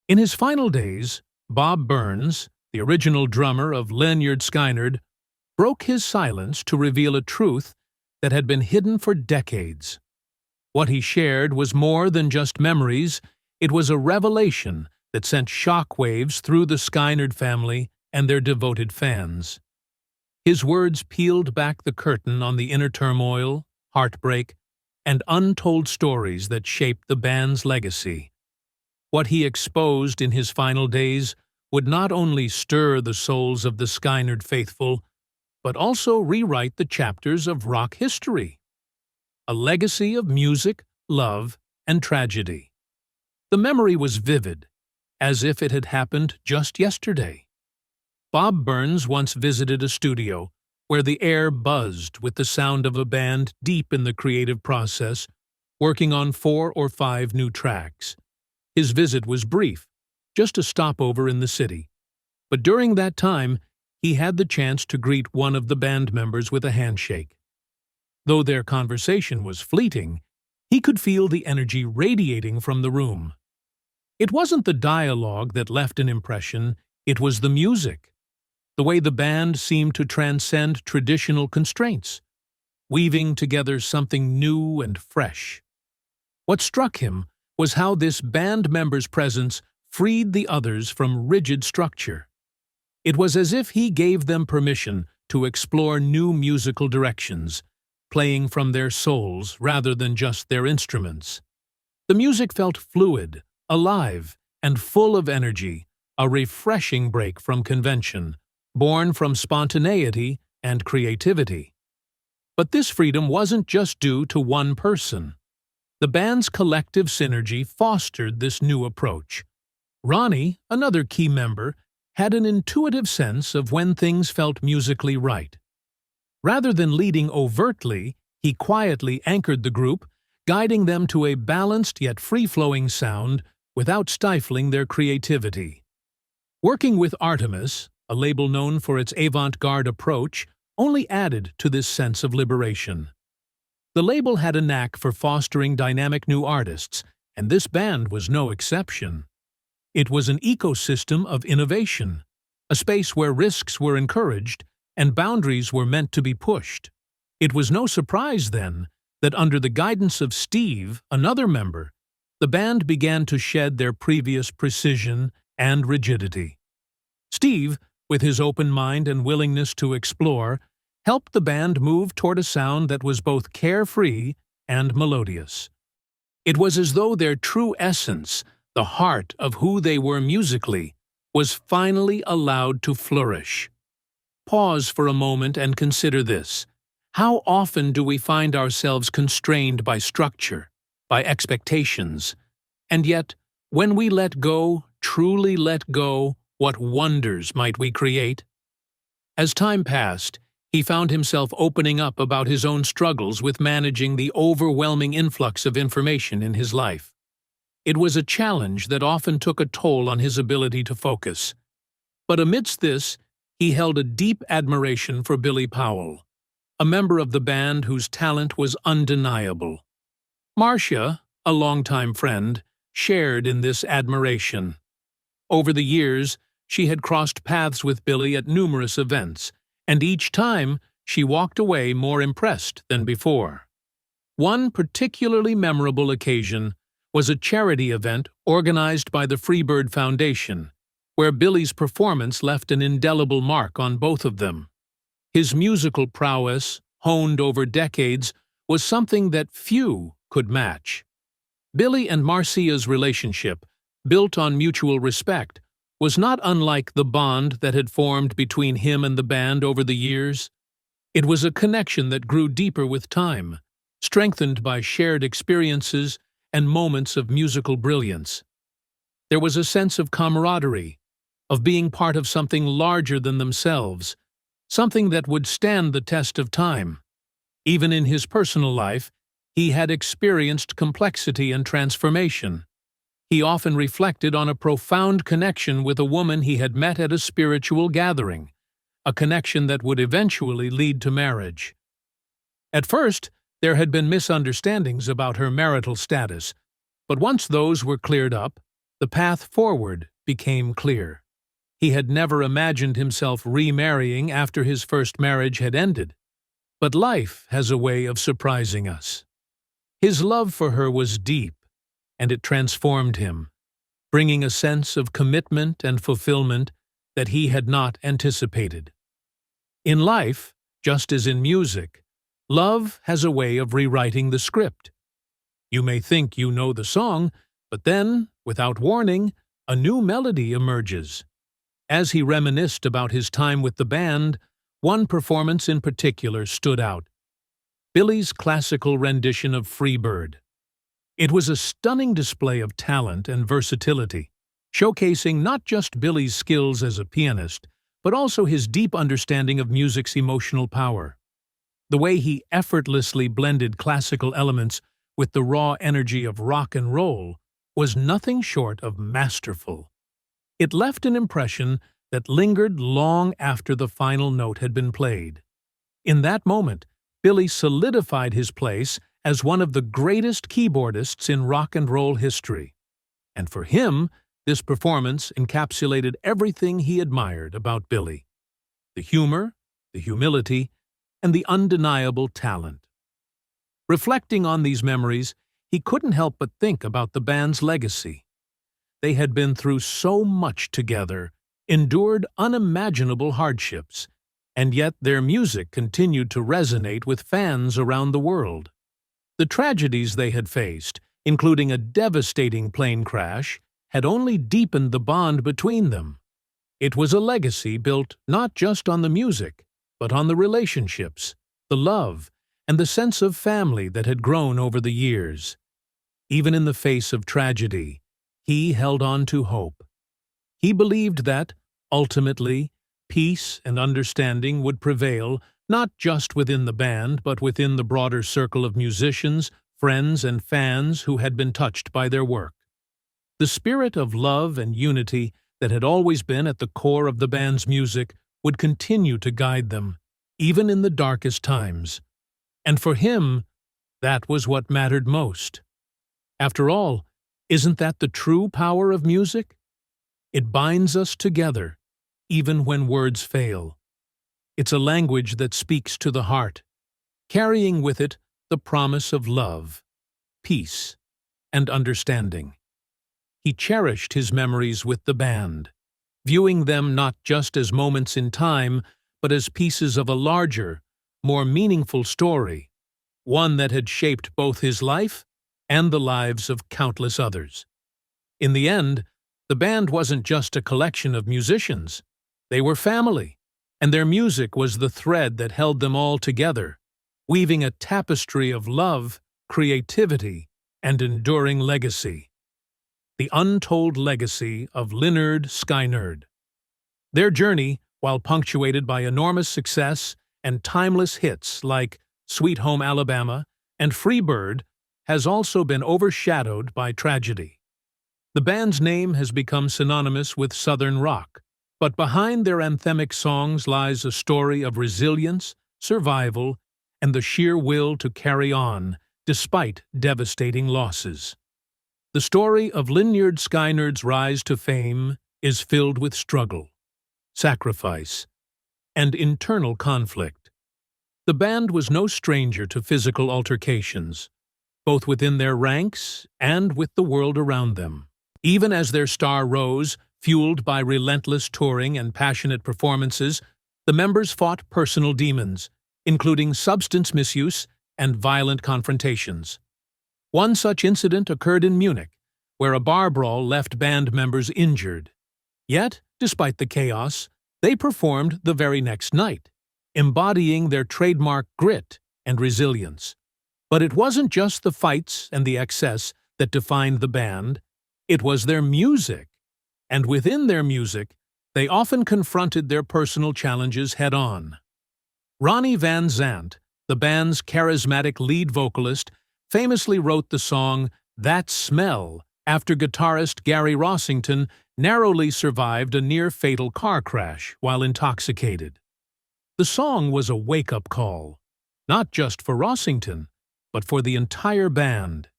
In his final days, Bob Burns, the original drummer of Lynyrd Skynyrd, broke his silence to reveal a truth that had been hidden for decades. What he shared was more than just memories, it was a revelation that sent shockwaves through the Skynyrd family and their devoted fans. His words peeled back the curtain on the inner turmoil, heartbreak, and untold stories that shaped the band's legacy. What he exposed in his final days would not only stir the souls of the Skynyrd faithful, but also rewrite the chapters of rock history. A legacy of music, love, and tragedy. The memory was vivid, as if it had happened just yesterday. Bob Burns once visited a studio where the air buzzed with the sound of a band deep in the creative process, working on 4 or 5 new tracks. His visit was brief, just a stopover in the city. But during that time, he had the chance to greet one of the band members with a handshake. Though their conversation was fleeting, he could feel the energy radiating from the room. It wasn't the dialogue that left an impression, it was the music. The way the band seemed to transcend traditional constraints, weaving together something new and fresh. What struck him was how this band member's presence freed the others from rigid structure. It was as if he gave them permission to explore new musical directions, playing from their souls rather than just their instruments. The music felt fluid, alive, and full of energy, a refreshing break from convention, born from spontaneity and creativity. But this freedom wasn't just due to one person. The band's collective synergy fostered this new approach. Ronnie, another key member, had an intuitive sense of when things felt musically right. Rather than leading overtly, he quietly anchored the group, guiding them to a balanced yet free-flowing sound without stifling their creativity. Working with Artemis, a label known for its avant-garde approach, only added to this sense of liberation. The label had a knack for fostering dynamic new artists, and this band was no exception. It was an ecosystem of innovation, a space where risks were encouraged and boundaries were meant to be pushed. It was no surprise, then, that under the guidance of Steve, another member, the band began to shed their previous precision and rigidity. Steve, with his open mind and willingness to explore, helped the band move toward a sound that was both carefree and melodious. It was as though their true essence, the heart of who they were musically, was finally allowed to flourish. Pause for a moment and consider this. How often do we find ourselves constrained by structure, by expectations? And yet, when we let go, truly let go, what wonders might we create? As time passed, he found himself opening up about his own struggles with managing the overwhelming influx of information in his life. It was a challenge that often took a toll on his ability to focus. But amidst this, he held a deep admiration for Billy Powell, a member of the band whose talent was undeniable. Marcia, a longtime friend, shared in this admiration. Over the years, she had crossed paths with Billy at numerous events, and each time she walked away more impressed than before. One particularly memorable occasion was a charity event organized by the Freebird Foundation, where Billy's performance left an indelible mark on both of them. His musical prowess, honed over decades, was something that few could match. Billy and Marcia's relationship, built on mutual respect, was not unlike the bond that had formed between him and the band over the years. It was a connection that grew deeper with time, strengthened by shared experiences and moments of musical brilliance. There was a sense of camaraderie, of being part of something larger than themselves, something that would stand the test of time. Even in his personal life, he had experienced complexity and transformation. He often reflected on a profound connection with a woman he had met at a spiritual gathering, a connection that would eventually lead to marriage. At first, there had been misunderstandings about her marital status, but once those were cleared up, The path forward became clear. He had never imagined himself remarrying after his first marriage had ended. But life has a way of surprising us. His love for her was deep, and it transformed him, bringing a sense of commitment and fulfillment that he had not anticipated. In life, just as in music, love has a way of rewriting the script. You may think you know the song, but then, without warning, a new melody emerges. As he reminisced about his time with the band, one performance in particular stood out: Billy's classical rendition of Freebird. It was a stunning display of talent and versatility, showcasing not just Billy's skills as a pianist, but also his deep understanding of music's emotional power. The way he effortlessly blended classical elements with the raw energy of rock and roll was nothing short of masterful. It left an impression that lingered long after the final note had been played. In that moment, Billy solidified his place as one of the greatest keyboardists in rock and roll history. And for him, this performance encapsulated everything he admired about Billy: the humor, the humility, and the undeniable talent. Reflecting on these memories, he couldn't help but think about the band's legacy. They had been through so much together, endured unimaginable hardships, and yet their music continued to resonate with fans around the world. The tragedies they had faced, including a devastating plane crash, had only deepened the bond between them. It was a legacy built not just on the music, but on the relationships, the love, and the sense of family that had grown over the years. Even in the face of tragedy, he held on to hope. He believed that, ultimately, peace and understanding would prevail not just within the band, but within the broader circle of musicians, friends, and fans who had been touched by their work. The spirit of love and unity that had always been at the core of the band's music would continue to guide them, even in the darkest times. And for him, that was what mattered most. After all, isn't that the true power of music? It binds us together, even when words fail. It's a language that speaks to the heart, carrying with it the promise of love, peace, and understanding. He cherished his memories with the band, viewing them not just as moments in time, but as pieces of a larger, more meaningful story, one that had shaped both his life and the lives of countless others. In the end, the band wasn't just a collection of musicians. They were family, and their music was the thread that held them all together, weaving a tapestry of love, creativity, and enduring legacy. The untold legacy of Lynyrd Skynyrd. Their journey, while punctuated by enormous success and timeless hits like Sweet Home Alabama and Freebird, has also been overshadowed by tragedy. The band's name has become synonymous with Southern rock, but behind their anthemic songs lies a story of resilience, survival, and the sheer will to carry on despite devastating losses. The story of Lynyrd Skynyrd's rise to fame is filled with struggle, sacrifice, and internal conflict. The band was no stranger to physical altercations, both within their ranks and with the world around them. Even as their star rose, fueled by relentless touring and passionate performances, the members fought personal demons, including substance misuse and violent confrontations. One such incident occurred in Munich, where a bar brawl left band members injured. Yet, despite the chaos, they performed the very next night, embodying their trademark grit and resilience. But it wasn't just the fights and the excess that defined the band. It was their music. And within their music, they often confronted their personal challenges head-on. Ronnie Van Zant, the band's charismatic lead vocalist, famously wrote the song "That Smell" after guitarist Gary Rossington narrowly survived a near-fatal car crash while intoxicated. The song was a wake-up call, not just for Rossington, but for the entire band.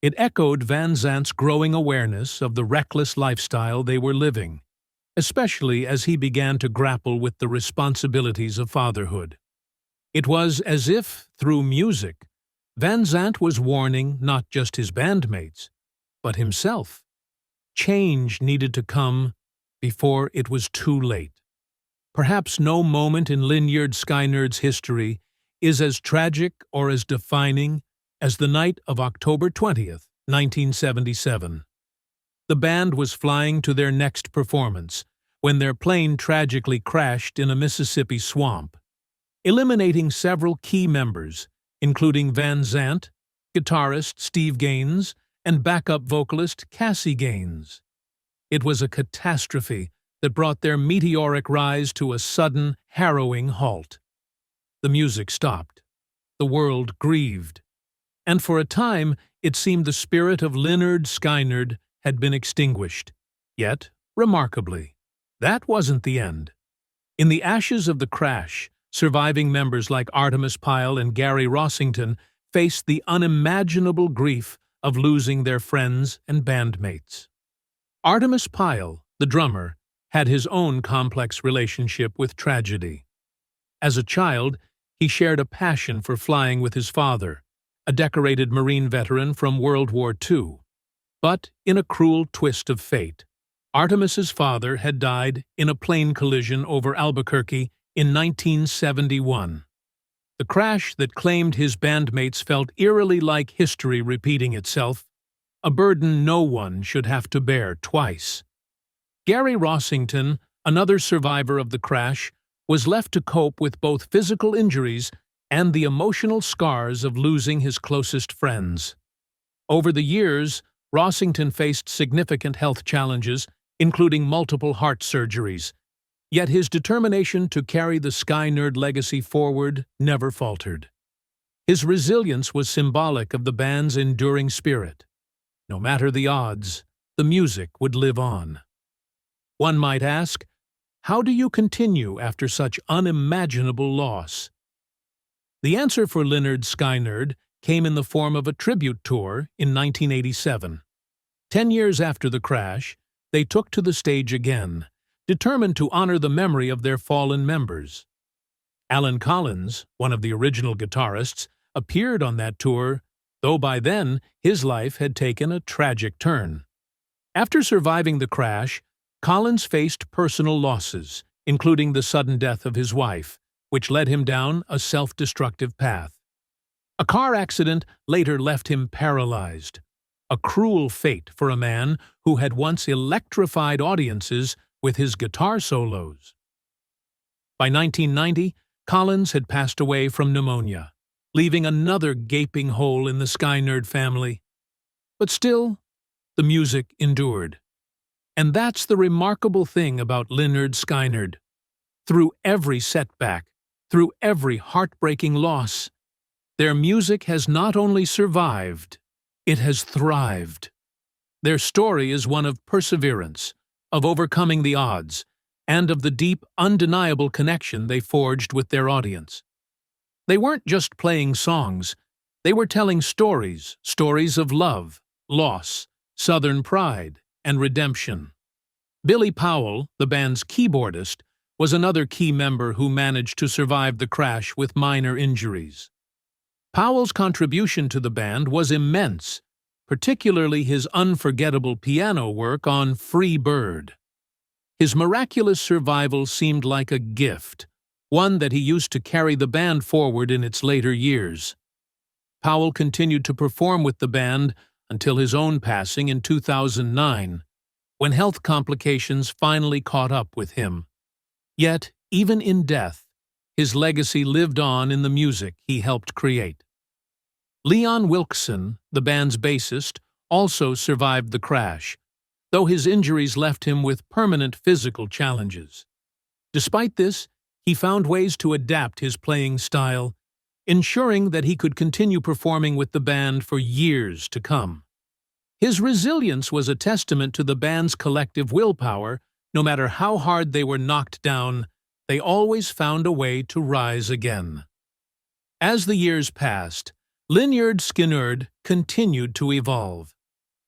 It echoed Van Zant's growing awareness of the reckless lifestyle they were living, especially as he began to grapple with the responsibilities of fatherhood. It was as if, through music, Van Zant was warning not just his bandmates, but himself. Change needed to come before it was too late. Perhaps no moment in Lynyrd Skynyrd's history is as tragic or as defining as the night of October 20th, 1977. The band was flying to their next performance when their plane tragically crashed in a Mississippi swamp, eliminating several key members, including Van Zant, guitarist Steve Gaines, and backup vocalist Cassie Gaines. It was a catastrophe that brought their meteoric rise to a sudden, harrowing halt. The music stopped. The world grieved. And for a time, it seemed the spirit of Lynyrd Skynyrd had been extinguished. Yet, remarkably, that wasn't the end. In the ashes of the crash, surviving members like Artemis Pyle and Gary Rossington faced the unimaginable grief of losing their friends and bandmates. Artemis Pyle, the drummer, had his own complex relationship with tragedy. As a child, he shared a passion for flying with his father, a decorated Marine veteran from World War II. But, in a cruel twist of fate, Artemis's father had died in a plane collision over Albuquerque in 1971. The crash that claimed his bandmates felt eerily like history repeating itself, a burden no one should have to bear twice. Gary Rossington, another survivor of the crash, was left to cope with both physical injuries and the emotional scars of losing his closest friends. Over the years, Rossington faced significant health challenges, including multiple heart surgeries. Yet his determination to carry the Skynyrd legacy forward never faltered. His resilience was symbolic of the band's enduring spirit. No matter the odds, the music would live on. One might ask, how do you continue after such unimaginable loss? The answer for Lynyrd Skynyrd came in the form of a tribute tour in 1987. 10 years after the crash, they took to the stage again, determined to honor the memory of their fallen members. Alan Collins, one of the original guitarists, appeared on that tour, though by then his life had taken a tragic turn. After surviving the crash, Collins faced personal losses, including the sudden death of his wife, which led him down a self-destructive path. A car accident later left him paralyzed, a cruel fate for a man who had once electrified audiences with his guitar solos. By 1990, Collins had passed away from pneumonia, leaving another gaping hole in the Skynyrd family. But still, the music endured. And that's the remarkable thing about Lynyrd Skynyrd. Through every setback, through every heartbreaking loss, their music has not only survived, it has thrived. Their story is one of perseverance, of overcoming the odds, and of the deep, undeniable connection they forged with their audience. They weren't just playing songs, they were telling stories, stories of love, loss, Southern pride, and redemption. Billy Powell, the band's keyboardist, was another key member who managed to survive the crash with minor injuries. Powell's contribution to the band was immense, particularly his unforgettable piano work on Free Bird. His miraculous survival seemed like a gift, one that he used to carry the band forward in its later years. Powell continued to perform with the band until his own passing in 2009, when health complications finally caught up with him. Yet, even in death, his legacy lived on in the music he helped create. Leon Wilkeson, the band's bassist, also survived the crash, though his injuries left him with permanent physical challenges. Despite this, he found ways to adapt his playing style, ensuring that he could continue performing with the band for years to come. His resilience was a testament to the band's collective willpower. No matter how hard they were knocked down, they always found a way to rise again. As the years passed, Lynyrd Skynyrd continued to evolve.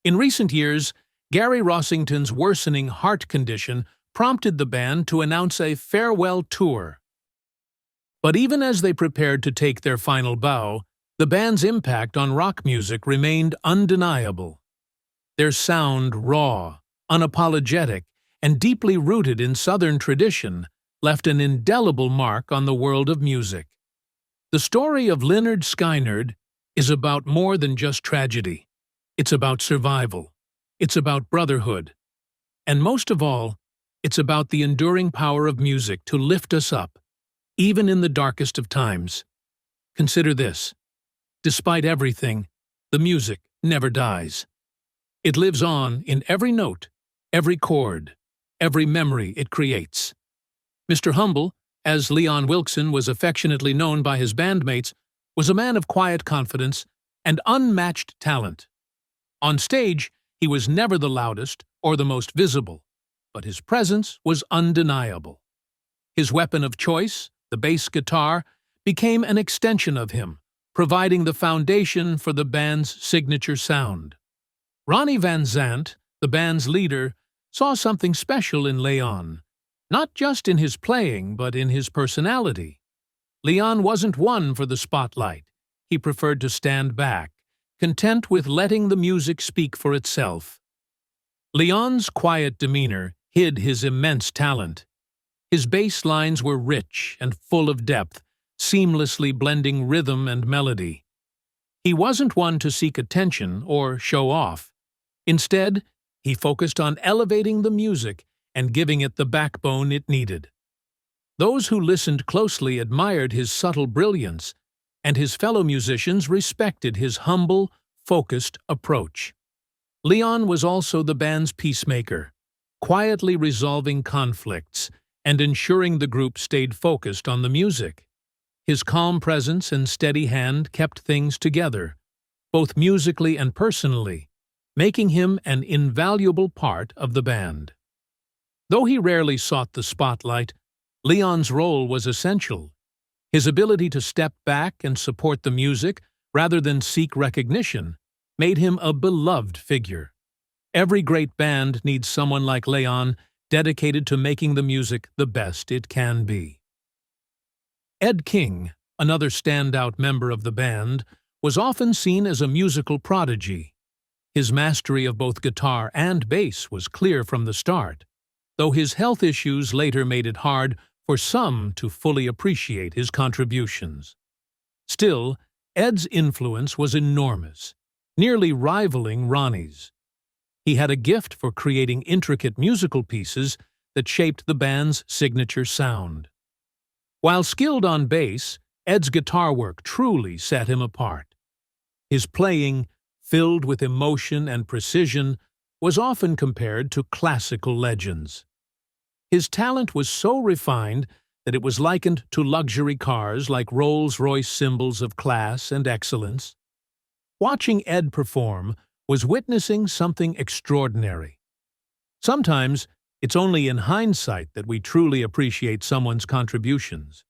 In recent years, Gary Rossington's worsening heart condition prompted the band to announce a farewell tour. But even as they prepared to take their final bow, the band's impact on rock music remained undeniable. Their sound, raw, unapologetic, and deeply rooted in Southern tradition, left an indelible mark on the world of music. The story of Lynyrd Skynyrd is about more than just tragedy. It's about survival. It's about brotherhood. And most of all, it's about the enduring power of music to lift us up, even in the darkest of times. Consider this. Despite everything, the music never dies. It lives on in every note, every chord, every memory it creates. Mr. Humble, as Leon Wilkeson was affectionately known by his bandmates, was a man of quiet confidence and unmatched talent. On stage, he was never the loudest or the most visible, but his presence was undeniable. His weapon of choice, the bass guitar, became an extension of him, providing the foundation for the band's signature sound. Ronnie Van Zant, the band's leader, saw something special in Leon, not just in his playing, but in his personality. Leon wasn't one for the spotlight. He preferred to stand back, content with letting the music speak for itself. Leon's quiet demeanor hid his immense talent. His bass lines were rich and full of depth, seamlessly blending rhythm and melody. He wasn't one to seek attention or show off. Instead, he focused on elevating the music and giving it the backbone it needed. Those who listened closely admired his subtle brilliance, and his fellow musicians respected his humble, focused approach. Leon was also the band's peacemaker, quietly resolving conflicts and ensuring the group stayed focused on the music. His calm presence and steady hand kept things together, both musically and personally, making him an invaluable part of the band. Though he rarely sought the spotlight, Leon's role was essential. His ability to step back and support the music rather than seek recognition made him a beloved figure. Every great band needs someone like Leon, dedicated to making the music the best it can be. Ed King, another standout member of the band, was often seen as a musical prodigy. His mastery of both guitar and bass was clear from the start, though his health issues later made it hard for some to fully appreciate his contributions. Still, Ed's influence was enormous, nearly rivaling Ronnie's. He had a gift for creating intricate musical pieces that shaped the band's signature sound. While skilled on bass, Ed's guitar work truly set him apart. His playing, filled with emotion and precision, was often compared to classical legends. His talent was so refined that it was likened to luxury cars like Rolls-Royce symbols of class and excellence. Watching Ed perform was witnessing something extraordinary. Sometimes, it's only in hindsight that we truly appreciate someone's contributions.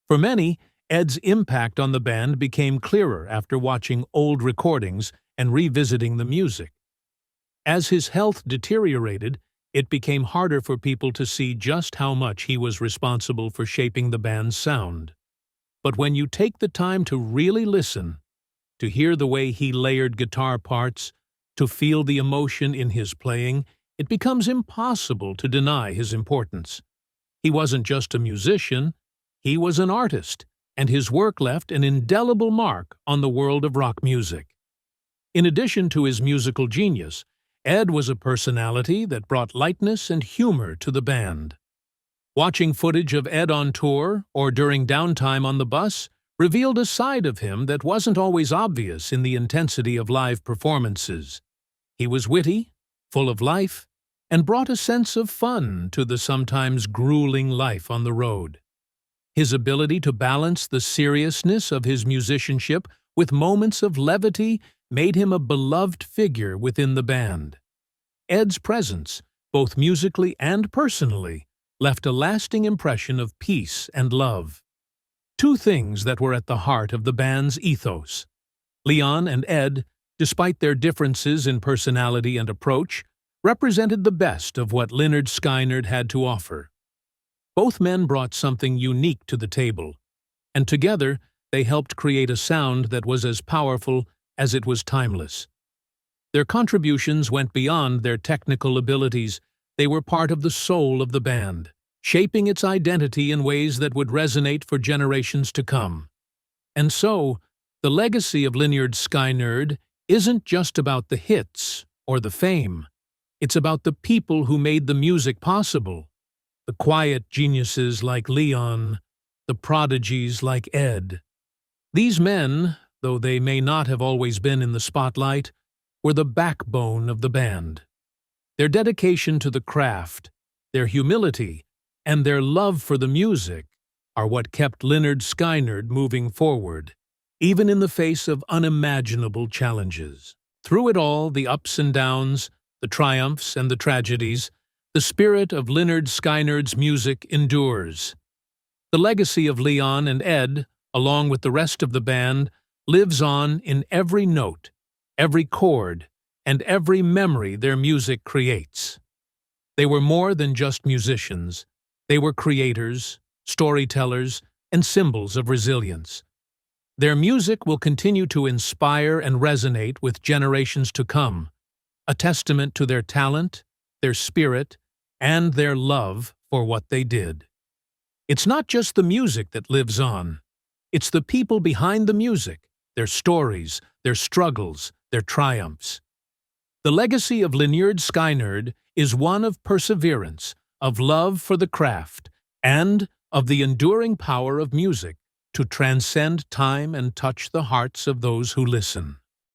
For many, Ed's impact on the band became clearer after watching old recordings and revisiting the music. As his health deteriorated, it became harder for people to see just how much he was responsible for shaping the band's sound. But when you take the time to really listen, to hear the way he layered guitar parts, to feel the emotion in his playing, it becomes impossible to deny his importance. He wasn't just a musician, he was an artist, and his work left an indelible mark on the world of rock music. In addition to his musical genius, Ed was a personality that brought lightness and humor to the band. Watching footage of Ed on tour or during downtime on the bus revealed a side of him that wasn't always obvious in the intensity of live performances. He was witty, full of life, and brought a sense of fun to the sometimes grueling life on the road. His ability to balance the seriousness of his musicianship with moments of levity made him a beloved figure within the band. Ed's presence, both musically and personally, left a lasting impression of peace and love. Two things that were at the heart of the band's ethos. Leon and Ed, despite their differences in personality and approach, represented the best of what Lynyrd Skynyrd had to offer. Both men brought something unique to the table, and together they helped create a sound that was as powerful as it was timeless. Their contributions went beyond their technical abilities. They were part of the soul of the band, shaping its identity in ways that would resonate for generations to come. And so, the legacy of Lynyrd Skynyrd isn't just about the hits or the fame. It's about the people who made the music possible. The quiet geniuses like Leon, the prodigies like Ed. These men, though they may not have always been in the spotlight, were the backbone of the band. Their dedication to the craft, their humility, and their love for the music are what kept Lynyrd Skynyrd moving forward, even in the face of unimaginable challenges. Through it all, the ups and downs, the triumphs and the tragedies, the spirit of Lynyrd Skynyrd's music endures. The legacy of Leon and Ed, along with the rest of the band, lives on in every note, every chord, and every memory their music creates. They were more than just musicians. They were creators, storytellers, and symbols of resilience. Their music will continue to inspire and resonate with generations to come, a testament to their talent, their spirit, and their love for what they did. It's not just the music that lives on. It's the people behind the music, their stories, their struggles, their triumphs. The legacy of Lynyrd Skynyrd is one of perseverance, of love for the craft, and of the enduring power of music to transcend time and touch the hearts of those who listen.